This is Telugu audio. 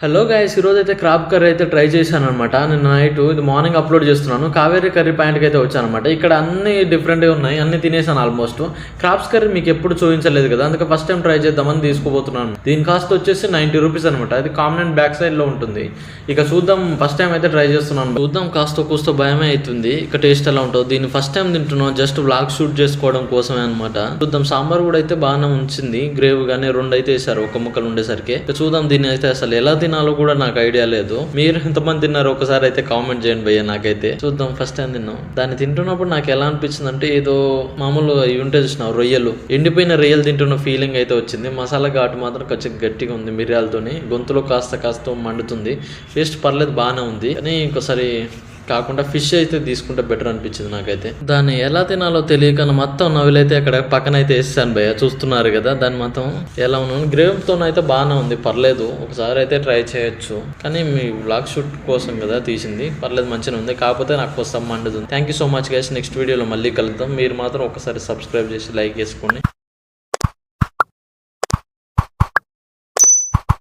హలో గైస్, ఈరోజు అయితే క్రాప్ కర్రీ అయితే ట్రై చేశాను అనమాట. నేను నైట్ ఇది మార్నింగ్ అప్లోడ్ చేస్తున్నాను. కావేరీ కర్రీ పాయింట్కి అయితే వచ్చాను అనమాట. ఇక్కడ అన్ని డిఫరెంట్గా ఉన్నాయి, అన్ని తినేసాను ఆల్మోస్ట్. క్రాప్స్ కర్రీ మీకు ఎప్పుడు చూపించలేదు కదా, అందుకే ఫస్ట్ టైం ట్రై చేద్దామని తీసుకోబోతున్నాను. దీని కాస్ట్ వచ్చేసి 90 రూపీస్ అనమాట. అది కామన్ బ్యాక్ సైడ్లో ఉంటుంది. ఇక చూద్దాం, ఫస్ట్ టైం అయితే ట్రై చేస్తున్నాను. చూద్దాం, కాస్త కూస్తో భయమే అవుతుంది ఇక టేస్ట్ ఎలా ఉంటుందో. దీన్ని ఫస్ట్ టైం తింటున్నాను, జస్ట్ వ్లాగ్ షూట్ చేసుకోవడం కోసమే అనమాట. చూద్దాం. సాంబార్ కూడా అయితే బాగానే ఉంచింది, గ్రేవ్ గానీ 2 అయితే వేసారు ఒక ముక్కలు ఉండేసరికి. చూద్దాం దీన్ని అయితే అసలు ఎలా తినాలో కూడా నాకు ఐడియా లేదు. మీరు ఎంతమంది తిన్నారు ఒకసారి అయితే కామెంట్ చేయండి భయ్య. నాకైతే చూద్దాం, ఫస్ట్ టైం తిన్నాం. దాన్ని తింటున్నప్పుడు నాకు ఎలా అనిపించింది అంటే, ఏదో మామూలు ఇవి ఉంటే చూసినావు రొయ్యలు, ఎండిపోయిన రొయ్యలు తింటున్న ఫీలింగ్ అయితే వచ్చింది. మసాలా ఘాటు మాత్రం కొంచెం గట్టిగా ఉంది, మిరియాలతోని గొంతులో కాస్త మండుతుంది. టేస్ట్ పర్లేదు, బాగానే ఉంది. కానీ ఇంకోసారి కాకుండా ఫిష్ అయితే తీసుకుంటే బెటర్ అనిపించింది నాకైతే. దాన్ని ఎలా తినాలో తెలియక మొత్తం నవ్వులైతే అక్కడ పక్కన అయితే వేసాను భయ్య. చూస్తున్నారు కదా దాన్ని మొత్తం ఎలా ఉన్నాను. గ్రేవ్తో అయితే బాగానే ఉంది, పర్లేదు. ఒకసారి అయితే ట్రై చేయొచ్చు, కానీ మీ వ్లాగ్ షూట్ కోసం కదా తీసింది, పర్లేదు మంచిగా ఉంది. కాకపోతే నాకు కోసం మండుతుంది. Thank you so much guys. Next వీడియోలో మళ్ళీ కలుద్దాం. మీరు మాత్రం ఒకసారి సబ్స్క్రైబ్ చేసి లైక్ చేసుకోండి.